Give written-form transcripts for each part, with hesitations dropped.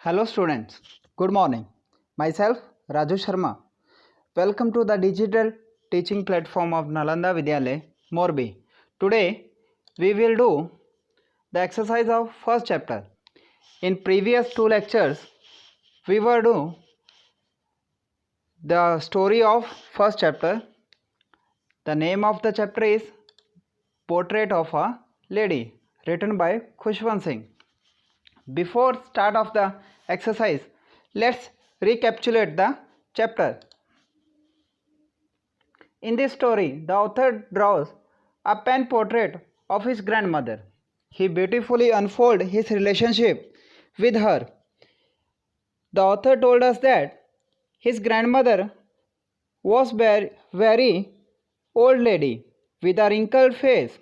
Hello students, good morning. Myself Raju Sharma. Welcome to the digital teaching platform of Nalanda Vidyalaya, Morbi. Today we will do the exercise of first chapter. In previous two lectures we were do the story of first chapter. The name of the chapter is Portrait of a Lady, written by Khushwant Singh. Before start of the exercise, let's recapitulate the chapter. In this story, the author draws a pen portrait of his grandmother. He beautifully unfolds his relationship with her. The author told us that his grandmother was very old lady with a wrinkled face.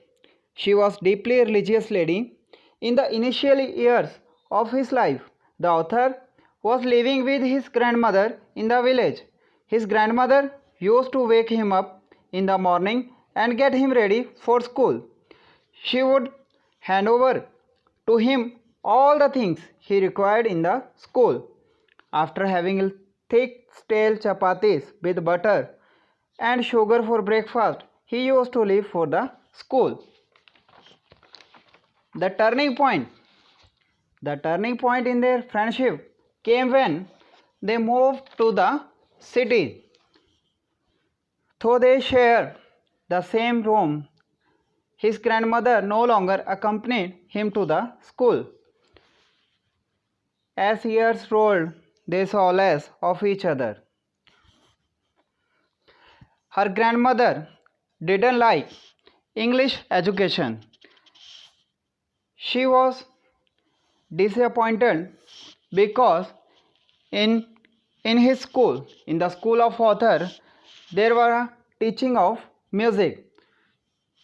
She was deeply religious lady. In the initial years of his life, the author was living with his grandmother in the village. His grandmother used to wake him up in the morning and get him ready for school. She would hand over to him all the things he required in the school. After having thick stale chapatis with butter and sugar for breakfast, he used to leave for the school. The turning point in their friendship came when they moved to the city. Though they shared the same room, his grandmother no longer accompanied him to the school. As years rolled, they saw less of each other. Her grandmother didn't like English education. She was disappointed because in his school, in the school of author, there were a teaching of music.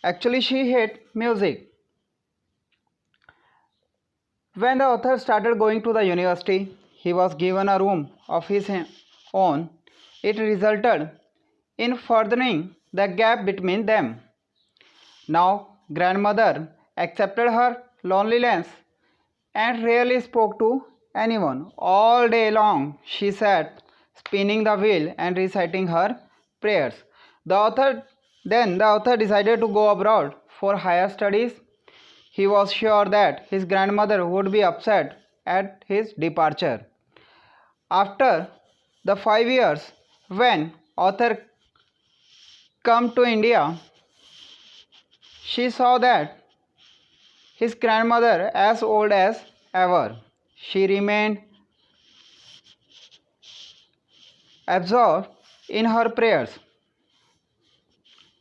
Actually, she hated music. When the author started going to the university, he was given a room of his own. It resulted in furthering the gap between them. Now, grandmother accepted her loneliness and rarely spoke to anyone. All day long, she sat spinning the wheel and reciting her prayers. Then the author decided to go abroad for higher studies. He was sure that his grandmother would be upset at his departure. After the 5 years, when author come to India, she saw that his grandmother as old as ever. She remained absorbed in her prayers.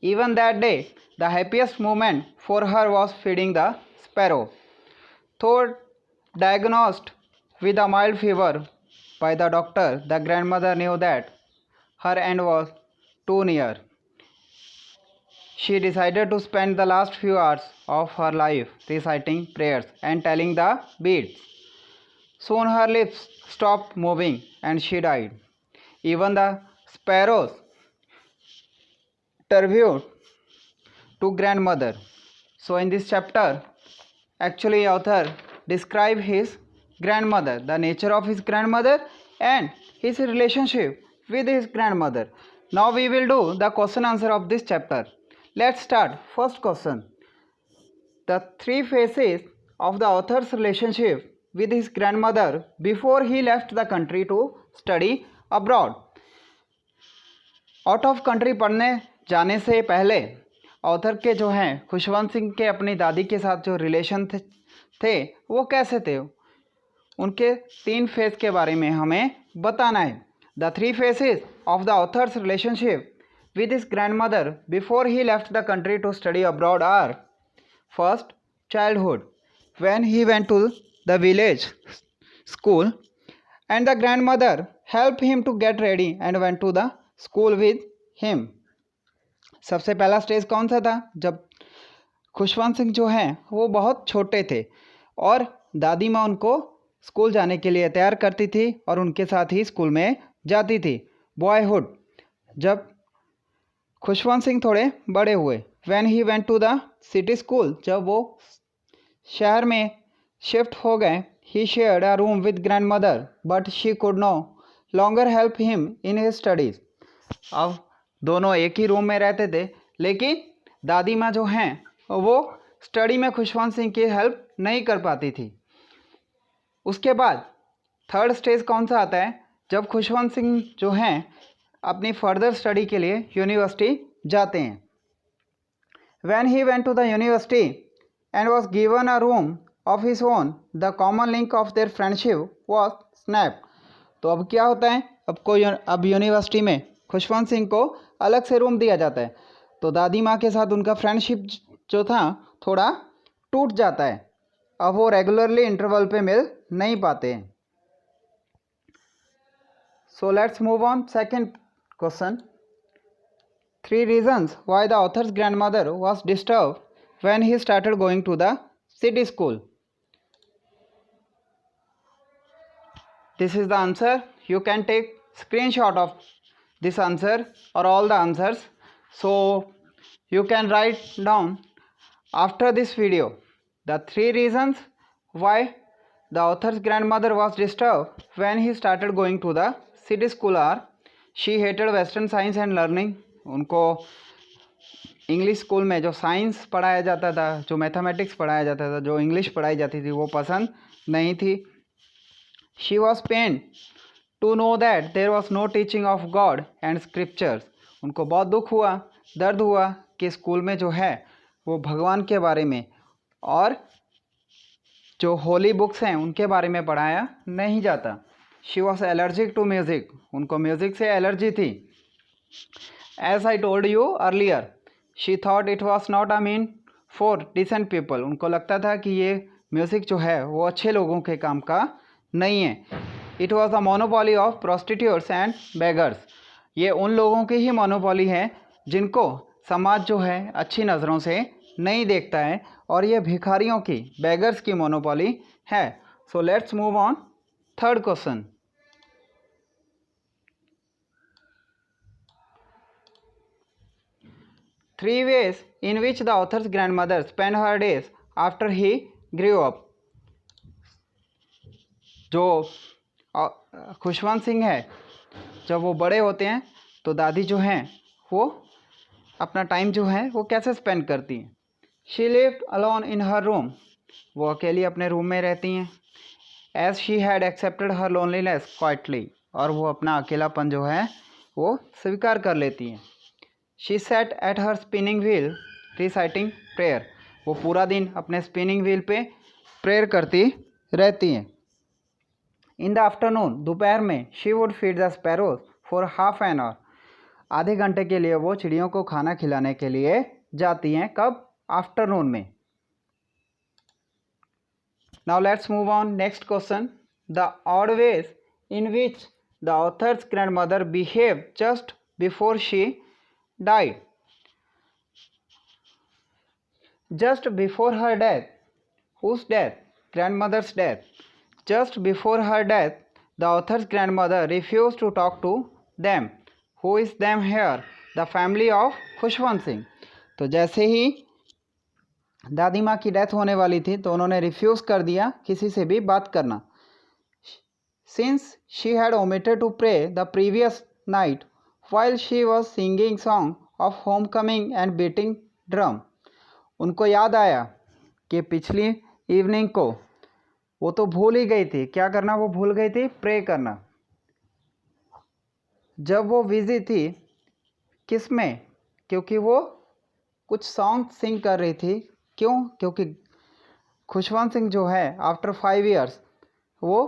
Even that day, the happiest moment for her was feeding the sparrow. Though diagnosed with a mild fever by the doctor, the grandmother knew that her end was too near. She decided to spend the last few hours of her life reciting prayers and telling the beads. Soon her lips stopped moving and she died. Even the sparrows tribute to grandmother. So in this chapter, actually author describe his grandmother, the nature of his grandmother and his relationship with his grandmother. Now we will do the question answer of this chapter. Let's start. First question. The three phases of the author's relationship with his grandmother before he left the country to study abroad. Out of country पढ़ने जाने से पहले author के जो हैं खुशवंत सिंह के अपनी दादी के साथ जो रिलेशन थे वो कैसे थे, उनके 3 फेज के बारे में हमें बताना है. The 3 phases of the author's relationship with his grandmother before he left the country to study abroad are: first, childhood, when he went to the village school and the grandmother helped him to get ready and went to the school with him. सबसे पहला stage कौन सा था? जब खुशवंत सिंह जो हैं वो बहुत छोटे थे और दादी माँ उनको स्कूल जाने के लिए तैयार करती थी और उनके साथ ही स्कूल में जाती थी. बॉयहुड, जब खुशवंत सिंह थोड़े बड़े हुए. When he went to the city school, जब वो शहर में शिफ्ट हो गए. he shared a room with grandmother, but she could no longer help him in his studies. अब दोनों एक ही रूम में रहते थे, लेकिन दादी माँ जो हैं वो स्टडी में खुशवंत सिंह की हेल्प नहीं कर पाती थी। उसके बाद थर्ड स्टेज कौन सा आता है, जब खुशवंत सिंह जो हैं अपनी फर्दर स्टडी के लिए यूनिवर्सिटी जाते हैं। When he went to the university and was given a room of his own, the common link of their friendship was snapped. तो अब क्या होता है, अब यूनिवर्सिटी में खुशवंत सिंह को अलग से रूम दिया जाता है, तो दादी माँ के साथ उनका फ्रेंडशिप जो था थोड़ा टूट जाता है। अब वो रेगुलरली इंटरवल पे मिल नहीं पाते हैं। So let's move on second question. 3 reasons why the author's grandmother was disturbed when he started going to the city school. This is the answer. You can take screenshot of this answer or all the answers. So you can write down after this video. The 3 reasons why the author's grandmother was disturbed when he started going to the city school are: she hated Western science and learning. उनको English school में जो science पढ़ाया जाता था, जो mathematics पढ़ाया जाता था, जो इंग्लिश पढ़ाई जाती थी, वो पसंद नहीं थी। She was pain to know that there was no teaching of God and scriptures. उनको बहुत दुख हुआ, दर्द हुआ कि स्कूल में जो है वो भगवान के बारे में और जो होली बुक्स हैं उनके बारे में पढ़ाया नहीं जाता। She was allergic to music. उनको म्यूज़िक से एलर्जी थी। As I told you earlier, she thought it was not a mean for decent people. उनको लगता था कि ये म्यूज़िक जो है वो अच्छे लोगों के काम का नहीं है। It was a monopoly of prostitutes and beggars. ये उन लोगों की ही मोनोपोली है जिनको समाज जो है अच्छी नज़रों से नहीं देखता है, और ये भिखारियों की, बेगर्स की मोनोपोली है। So let's move on third question. 3 ways in which the author's grandmother spent her days after he grew up. जो खुशवंत सिंह है, जब वो बड़े होते हैं तो दादी जो हैं वो अपना टाइम जो है वो कैसे स्पेंड करती हैं। She lived alone in her room. वो अकेली अपने रूम में रहती हैं। As she had accepted her loneliness quietly. और वो अपना अकेलापन जो है वो स्वीकार कर लेती हैं। She said at her spinning wheel reciting prayer. वो पूरा दिन अपने स्पिनिंग व्हील पे प्रेयर करती रहती हैं। इन द आफ्टरनून, दोपहर में, she would feed the sparrows for half an hour. आधे घंटे के लिए वो चिड़ियों को खाना खिलाने के लिए जाती हैं। कब? आफ्टरनून में। Now let's move on next question. The odd ways in which the author's grandmother behave just before she died. Just before her death. Whose death? Grandmother's death. Just before her death, the author's grandmother refused to talk to them. Who is them here? The family of Khushwant Singh. तो जैसे ही दादी माँ की death होने वाली थी तो उन्होंने रिफ्यूज़ कर दिया किसी से भी बात करना। Since she had omitted to pray the previous night while she was singing song of homecoming and beating drum. उनको याद आया कि पिछली इवनिंग को वो तो भूल ही गई थी। क्या करना वो भूल गई थी? प्रे करना। जब वो बिजी थी किस में? क्योंकि वो कुछ सॉन्ग सिंग कर रही थी। क्यों? क्योंकि खुशवंत सिंह जो है आफ्टर 5 years वो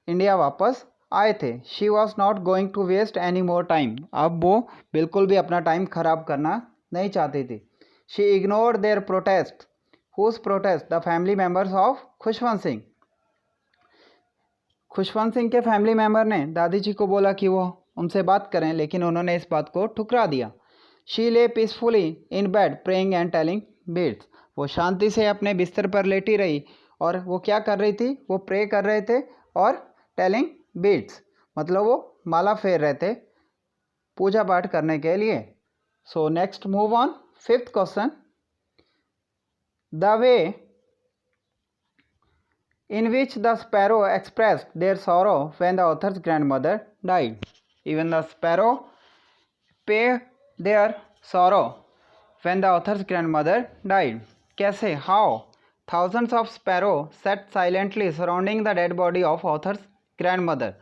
इंडिया वापस आए थे। She was not going to waste any more time. अब वो बिल्कुल भी अपना टाइम ख़राब करना नहीं चाहती थी। She ignored their protest. Whose protest? The family members of Khushwant Singh. Khushwant Singh के फैमिली मेम्बर ने दादी जी को बोला कि वो उनसे बात करें, लेकिन उन्होंने इस बात को ठुकरा दिया। She lay peacefully in bed praying and telling beads. वो शांति से अपने बिस्तर पर लेटी रही और वो क्या कर रही थी? वो प्रे कर रहे थे और टेलिंग बीट्स मतलब वो माला फेर रहे थे पूजा पाठ करने के लिए। So next move on fifth question. The way in which the sparrow expressed their sorrow when the author's grandmother died. Even the sparrow paid their sorrow when the author's grandmother died. कैसे? How? Thousands of sparrows sat silently surrounding the dead body of author's grandmother.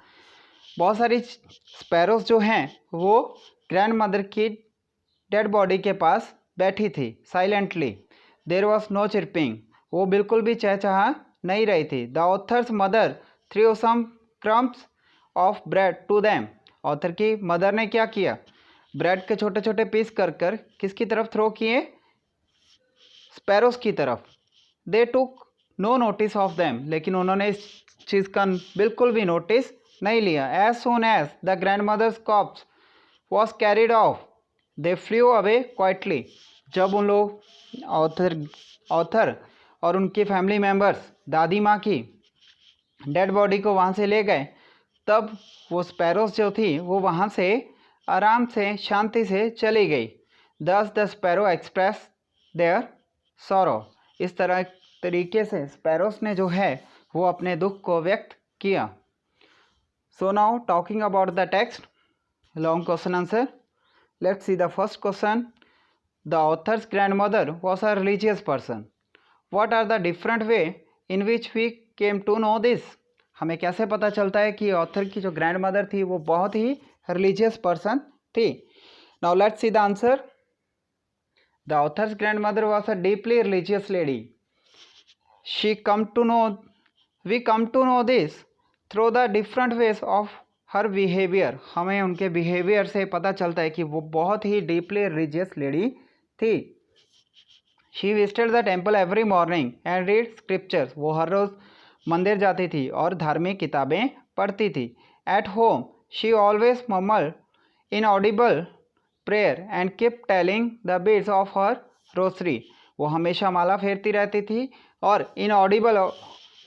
बहुत सारी sparrows जो हैं वो grandmother की dead body के पास बैठी थी silently. There was no chirping, वो बिल्कुल भी चहचहा नहीं रही थी. The author's mother threw some crumbs of bread to them. Author की मदर ने क्या किया? ब्रेड के छोटे छोटे पीस कर कर किसकी तरफ थ्रो किए? स्पैरोज की तरफ. They took no notice of them, लेकिन उन्होंने इस चीज़ का बिल्कुल भी नोटिस नहीं लिया. As soon as the grandmother's corpse was carried off they flew away quietly. जब उन लोग ऑथर और उनके फैमिली मेम्बर्स दादी माँ की डेड बॉडी को वहाँ से ले गए, तब वो स्पैरोज जो थी वो वहाँ से आराम से शांति से चली गई. दस the sparrow express their sorrow. इस तरीके से स्पैरोज ने जो है वो अपने दुख को व्यक्त किया. So now talking about the text, long question answer. Let's see the first question. The author's grandmother was a religious person. What are the different way in which we came to know this. हमें कैसे पता चलता है कि author की जो grand mother थी वो बहुत ही रिलीजियस पर्सन थी. Now let's see the answer. The author's grand mother was a deeply religious lady. we come to know this through the different ways of her behavior. हमें उनके behaviour से पता चलता है कि वो बहुत ही डीपली रिलीजियस लेडी थी. She visited the temple every morning and read scriptures. वो हर रोज़ मंदिर जाती थी और धार्मिक किताबें पढ़ती थी. At home she always mumbled inaudible prayer and keep telling the beads of her rosary. वो हमेशा माला फेरती रहती थी और इन ऑडिबल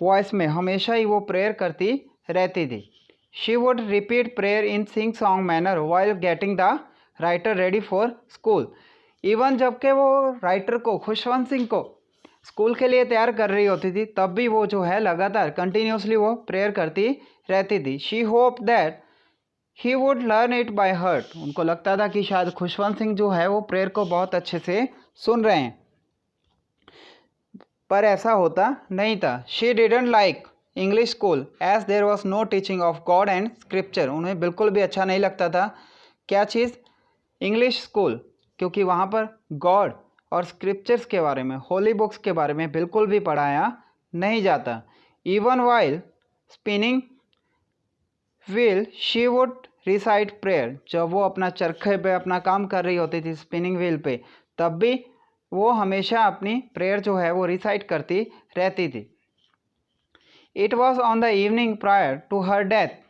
वॉइस में हमेशा ही वो प्रेयर करती रहती थी. She would repeat prayer in sing song manner while getting the writer ready for school. Even जबकि वो राइटर को, खुशवंत सिंह को, स्कूल के लिए तैयार कर रही होती थी, तब भी वो जो है लगातार कंटिन्यूसली वो प्रेयर करती रहती थी. She hope that he would learn it by heart. उनको लगता था कि शायद खुशवंत सिंह जो है वो प्रेयर को बहुत अच्छे से सुन रहे हैं, पर ऐसा होता नहीं था. She didn't like English school as there was no teaching of God and scripture. उन्हें बिल्कुल भी अच्छा नहीं लगता था क्या चीज़? इंग्लिश स्कूल, क्योंकि वहाँ पर गॉड और स्क्रिप्चर्स के बारे में, होली बुक्स के बारे में बिल्कुल भी पढ़ाया नहीं जाता. Even while spinning wheel she would recite prayer. जब वो अपना चरखे पे अपना काम कर रही होती थी स्पिनिंग व्हील पे, तब भी वो हमेशा अपनी प्रेयर जो है वो रिसाइट करती रहती थी. It was on the evening prior to her death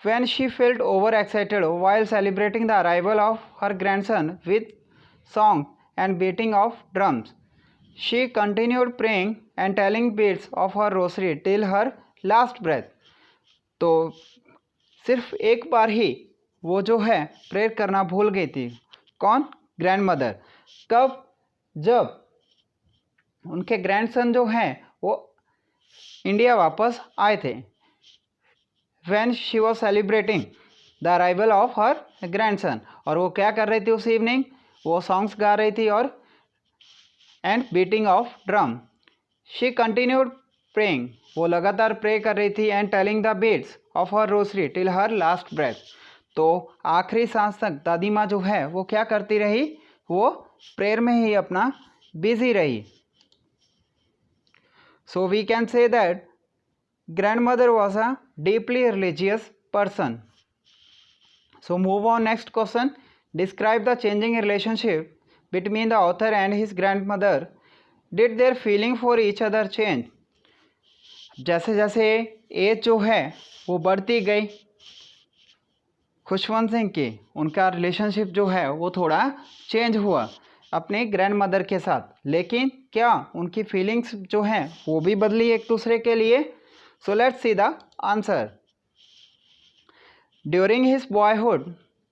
when she felt overexcited while celebrating the arrival of her grandson with song and beating of drums. She continued praying and telling beads of her rosary till her last breath. तो सिर्फ एक बार ही वो जो है prayer करना भूल गई थी. कौन? Grand mother. कब? जब उनके ग्रैंडसन जो हैं वो इंडिया वापस आए थे. when she was celebrating the arrival of her grandson. और वो क्या कर रही थी उस इवनिंग? वो सॉन्ग्स गा रही थी और and beating of drum. She continued praying. वो लगातार प्रे कर रही थी. And telling the beads of her rosary till her last breath. तो आखिरी सांस तक दादी माँ जो है वो क्या करती रही? वो प्रेयर में ही अपना बिजी रही. So we can say that grandmother was a deeply religious person. So move on, next question. Describe the changing relationship between the author and his grandmother. Did their feeling for each other change? जैसे जैसे as जो है वो बढ़ती गई खुशवंत सिंह की, उनका relationship जो है वो थोड़ा चेंज हुआ अपने ग्रैंड मदर के साथ. लेकिन क्या उनकी फीलिंग्स जो हैं वो भी बदली एक दूसरे के लिए? So let's see the answer. During his boyhood,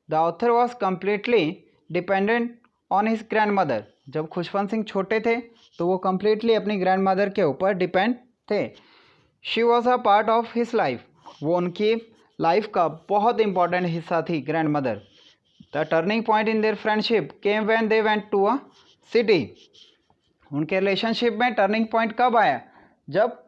the author was completely dependent on his grandmother. जब खुशवंत सिंह छोटे थे तो वो completely अपनी ग्रैंड मदर के ऊपर डिपेंड थे. She was a part of his life, वो उनकी लाइफ का बहुत इंपॉर्टेंट हिस्सा थी grandmother. The turning point in their friendship came when they went to a city. उनके रिलेशनशिप में टर्निंग पॉइंट कब आया? जब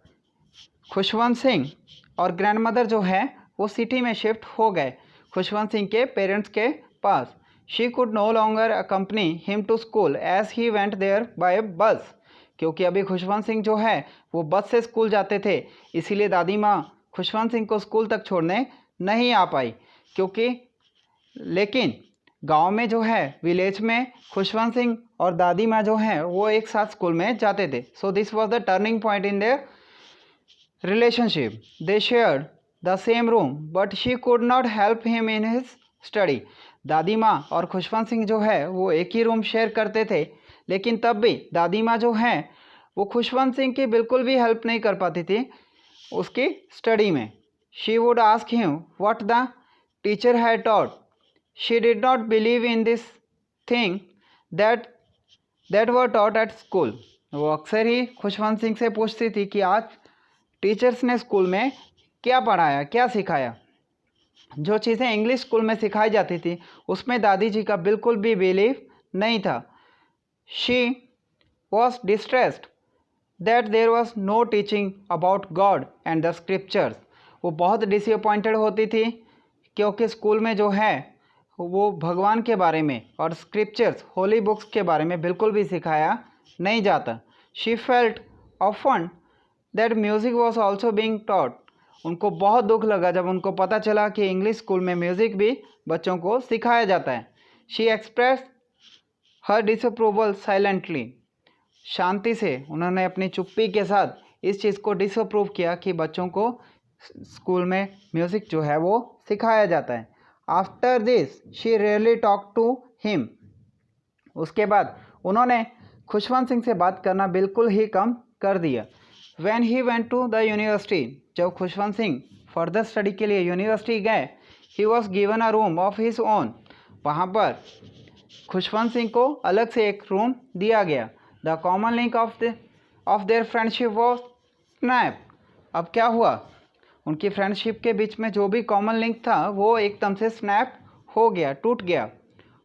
खुशवंत सिंह और ग्रैंड मदर जो है वो सिटी में शिफ्ट हो गए, खुशवंत सिंह के पेरेंट्स के पास। She could no longer accompany him to school as he went there by bus, क्योंकि अभी खुशवंत सिंह जो है वो बस से स्कूल जाते थे, इसीलिए दादी माँ खुशवंत सिंह को स्कूल तक छोड़ने नहीं आ पाई। क्योंकि लेकिन गांव में जो है, विलेज में, खुशवंत सिंह और दादी माँ जो हैं वो एक साथ स्कूल में जाते थे। So this was the turning point in their relationship. They shared the same room but she could not help him in his study. दादी माँ और खुशवंत सिंह जो है वो एक ही रूम शेयर करते थे, लेकिन तब भी दादी माँ जो हैं वो खुशवंत सिंह की बिल्कुल भी हेल्प नहीं कर पाती थी उसकी स्टडी में। She would ask him what the teacher had taught. She did not believe in this thing that were taught at school. वो अक्सर ही खुशवंत सिंह से पूछती थी कि आज टीचर्स ने स्कूल में क्या पढ़ाया, क्या सिखाया। जो चीज़ें इंग्लिश स्कूल में सिखाई जाती थी उसमें दादी जी का बिल्कुल भी बिलीव नहीं था। She was distressed that there was no teaching about God and the scriptures. वो बहुत डिसअपॉइंटेड होती थी क्योंकि स्कूल में जो है वो भगवान के बारे में और स्क्रिप्चर्स, होली बुक्स के बारे में बिल्कुल भी सिखाया नहीं जाता। She felt often that music was also being taught. उनको बहुत दुख लगा जब उनको पता चला कि इंग्लिश स्कूल में म्यूज़िक भी बच्चों को सिखाया जाता है। She express her disapproval silently. शांति से उन्होंने अपनी चुप्पी के साथ इस चीज़ को डिसअप्रूव किया कि बच्चों को स्कूल में म्यूज़िक जो है वो सिखाया जाता है। After this she really talk to him. उसके बाद उन्होंने खुशवंत सिंह से बात करना बिल्कुल ही कम कर दिया। When he went to the university, जब खुशवंत सिंह फर्दर स्टडी के लिए यूनिवर्सिटी गए, he was given a room of his own. वहाँ पर खुशवंत सिंह को अलग से एक रूम दिया गया। The common link of their friendship was snap. अब क्या हुआ, उनकी फ्रेंडशिप के बीच में जो भी कॉमन लिंक था वो एकदम से स्नैप हो गया, टूट गया।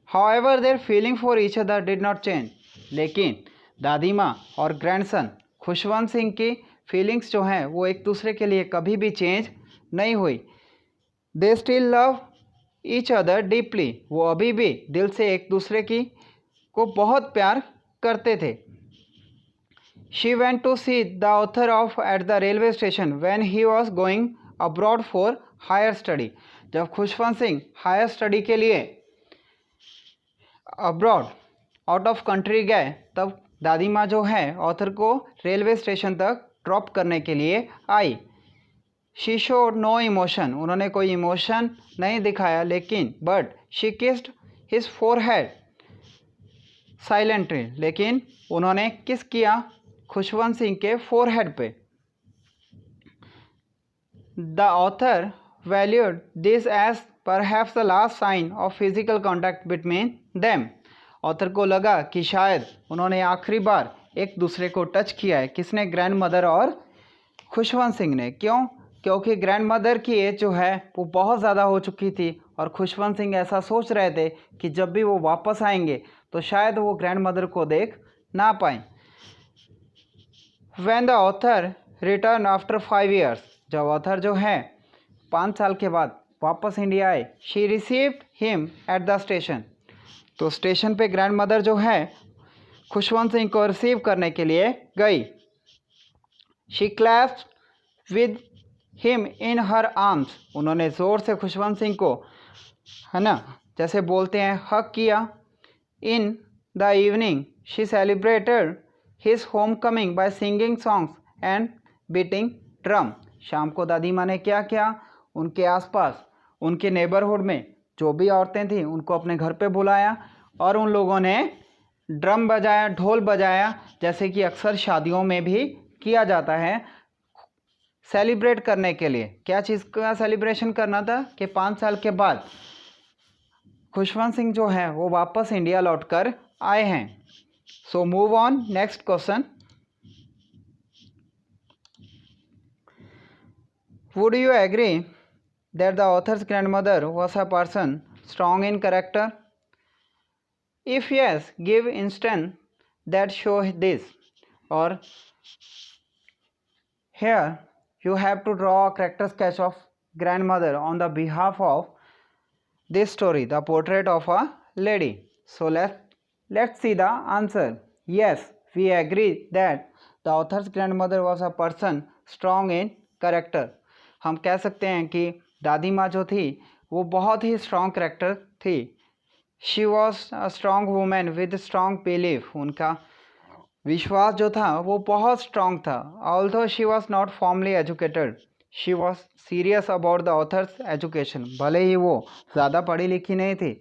However their feeling for each other did not change. लेकिन दादी माँ और ग्रैंडसन खुशवंत सिंह की फीलिंग्स जो हैं वो एक दूसरे के लिए कभी भी चेंज नहीं हुई। They still love each other deeply. वो अभी भी दिल से एक दूसरे की को बहुत प्यार करते थे। She went to see the author off at the railway station when he was going abroad for higher study. जब खुशवंत सिंह हायर स्टडी के लिए अब्रॉड, आउट ऑफ कंट्री गए, तब दादी माँ जो है ऑथर को रेलवे स्टेशन तक ड्रॉप करने के लिए आई। She showed no emotion. उन्होंने कोई इमोशन नहीं दिखाया, लेकिन but she kissed his forehead silently. लेकिन उन्होंने किस किया खुशवंत सिंह के फोरहेड पे। The author valued this as perhaps the last sign of physical contact between them. Author को लगा कि शायद उन्होंने आखिरी बार एक दूसरे को टच किया है। किसने? ग्रैंड मदर और खुशवंत सिंह ने। क्यों? क्योंकि ग्रैंड मदर की एज जो है वो बहुत ज़्यादा हो चुकी थी और खुशवंत सिंह ऐसा सोच रहे थे कि जब भी वो वापस आएंगे तो शायद वो ग्रैंड मदर को देख ना पाएँ। When the author return after 5 years, जब ऑथर जो है 5 साल के बाद वापस इंडिया आए, she received him at the station. तो स्टेशन पे ग्रैंड मदर जो है खुशवंत सिंह को रिसीव करने के लिए गई। She clapped with him in her arms. उन्होंने ज़ोर से खुशवंत सिंह को, है ना, जैसे बोलते हैं, हक किया। In the evening she celebrated his home coming by singing songs and beating drum. शाम को दादी माँ ने क्या किया, उनके आसपास, उनके नेबरहुड में जो भी औरतें थीं उनको अपने घर पे बुलाया और उन लोगों ने ड्रम बजाया, ढोल बजाया, जैसे कि अक्सर शादियों में भी किया जाता है सेलिब्रेट करने के लिए। क्या चीज़ का सेलिब्रेशन करना था कि 5 साल के बाद खुशवंत सिंह जो है वो वापस इंडिया लौटकर आए हैं। So move on, next question. Would you agree that the author's grandmother was a person strong in character? If yes, give instance that show this. Or here you have to draw a character sketch of grandmother on the behalf of this story, the portrait of a lady. So let's see the answer. Yes, we agree that the author's grandmother was a person strong in character. हम कह सकते हैं कि दादी माँ जो थी वो बहुत ही स्ट्रॉन्ग करेक्टर थी. She was a strong women with strong belief. उनका विश्वास जो था वो बहुत स्ट्रॉन्ग था. Although she was not formally educated, she was serious about the author's education. भले ही वो ज़्यादा पढ़ी लिखी नहीं थी,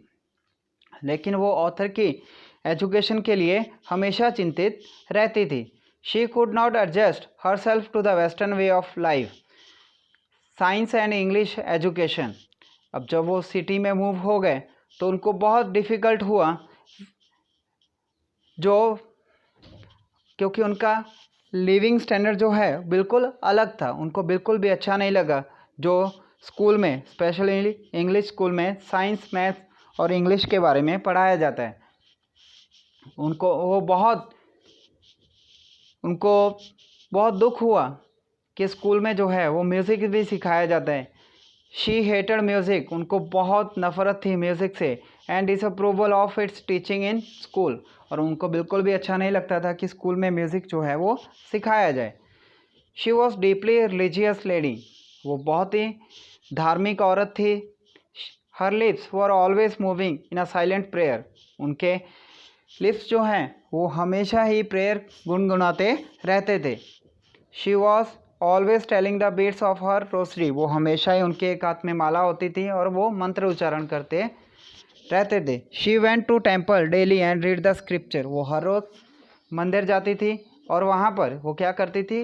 लेकिन वो ऑथर की एजुकेशन के लिए हमेशा चिंतित रहती थी. She could not adjust herself to the western way of life, science and English education. अब जब वो सिटी में मूव हो गए तो उनको बहुत डिफ़िकल्ट हुआ, जो क्योंकि उनका लिविंग स्टैंडर्ड जो है बिल्कुल अलग था. उनको बिल्कुल भी अच्छा नहीं लगा जो स्कूल में, स्पेशली इंग्लिश स्कूल में, साइंस, मैथ्स और इंग्लिश के बारे में पढ़ाया जाता है. उनको बहुत दुख हुआ कि स्कूल में जो है वो म्यूज़िक भी सिखाया जाता है. She hated music. उनको बहुत नफ़रत थी म्यूज़िक से. And disapproval of its teaching in school. और उनको बिल्कुल भी अच्छा नहीं लगता था कि स्कूल में म्यूज़िक जो है वो सिखाया जाए. She was deeply religious lady. वो बहुत ही धार्मिक औरत थी. Her lips were always moving in a silent prayer. उनके लिप्स जो हैं वो हमेशा ही प्रेयर गुनगुनाते रहते थे. She was always telling the beads of her rosary. वो हमेशा ही उनके एक हाथ में माला होती थी और वो मंत्र उच्चारण करते रहते थे. She went to temple daily and read the scripture. वो हर रोज़ मंदिर जाती थी और वहाँ पर वो क्या करती थी,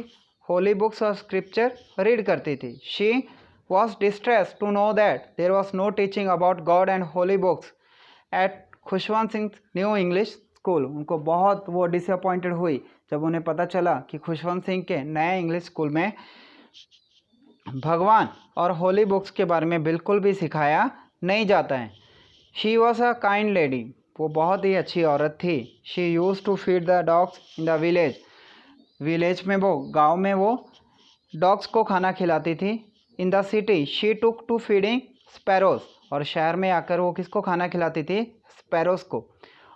होली बुक्स और स्क्रिप्चर रीड करती थी. She was distress to know that there was no teaching about God and holy books at Khushwant Singh new English school. उनको बहुत वो डिसअपॉइंटेड हुई जब उन्हें पता चला कि खुशवंत सिंह के नए इंग्लिश स्कूल में भगवान और होली बुक्स के बारे में बिल्कुल भी सिखाया नहीं जाता है. She was a kind lady. वो बहुत ही अच्छी औरत थी. She used to feed the dogs in the village. Village में वो, गांव में वो डॉग्स को खाना खिलाती थी. In the city she took to feeding sparrows. और शहर में आकर वो किसको खाना खिलाती थी, स्पैरोज को.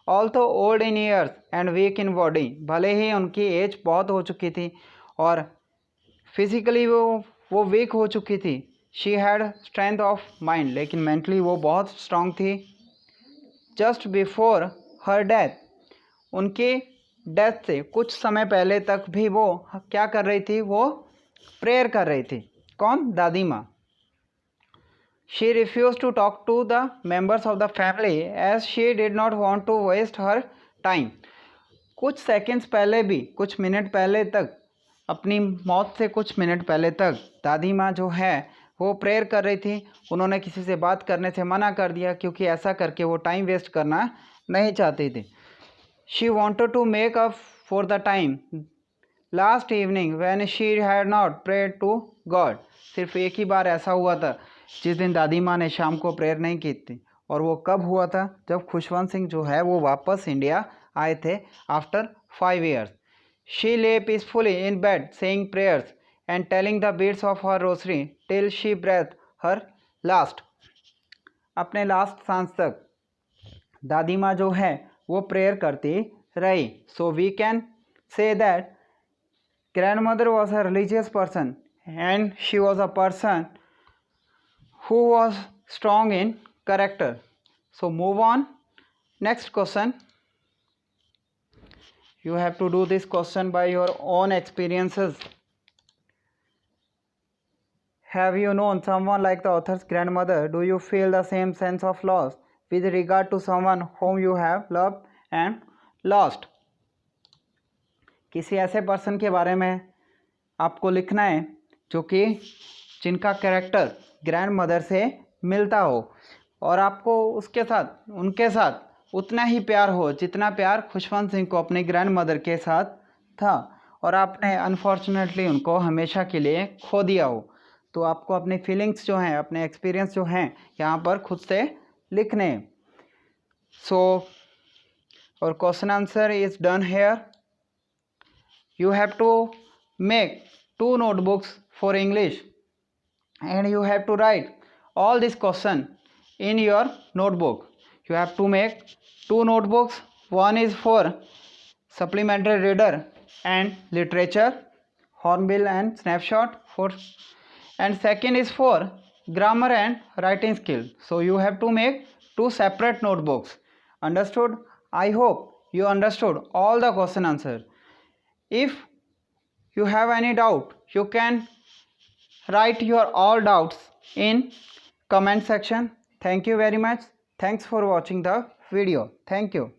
Also old in years and weak in body. भले ही उनकी एज बहुत हो चुकी थी और फिजिकली वो वीक हो चुकी थी. She had strength of mind. लेकिन मेंटली वो बहुत स्ट्रांग थी. Just before her death. उनकी डेथ से कुछ समय पहले तक भी वो क्या कर रही थी, वो प्रेयर कर रही थी. कौन, दादी माँ. She refuse to talk to the members of the family as she did not want to waste her time. कुछ सेकंड्स पहले भी, कुछ मिनट पहले तक, अपनी मौत से कुछ मिनट पहले तक दादी माँ जो है वो प्रेयर कर रही थी. उन्होंने किसी से बात करने से मना कर दिया क्योंकि ऐसा करके वो टाइम वेस्ट करना नहीं चाहती थी. She wanted to make up for the time last evening when she had not prayer to God. सिर्फ एक ही बार ऐसा हुआ था जिस दिन दादी माँ ने शाम को प्रेयर नहीं की थी. और वो कब हुआ था, जब खुशवंत सिंह जो है वो वापस इंडिया आए थे after 5 years. She lay peacefully in bed saying prayers and telling the beads of her rosary till she breathed her last. अपने लास्ट सांस तक दादी माँ जो है वो प्रेयर करती रही. So we can say that grandmother was a religious person and she was a person who was strong in character. So move on. Next question. You have to do this question by your own experiences. Have you known someone like the author's grandmother? Do you feel the same sense of loss with regard to someone whom you have loved and lost? किसी ऐसे person के बारे में आपको लिखना है जो कि जिनका कैरेक्टर ग्रैंड मदर से मिलता हो और आपको उसके साथ, उनके साथ उतना ही प्यार हो जितना प्यार खुशवंत सिंह को अपनी ग्रैंड मदर के साथ था और आपने अनफॉर्चुनेटली उनको हमेशा के लिए खो दिया हो. तो आपको अपनी फीलिंग्स जो हैं, अपने एक्सपीरियंस जो हैं यहाँ पर खुद से लिखने हैं. सो और question answer is done here. You have to make 2 notebooks for English and you have to write all this question in your notebook. You have to make 2 notebooks. One is for supplementary reader and literature, hornbill and snapshot for, and second is for grammar and writing skill. So you have to make 2 separate notebooks. Understood? I hope you understood all the question answer. If you have any doubt, you can write your all doubts in comment section. Thank you very much. Thanks for watching the video. Thank you.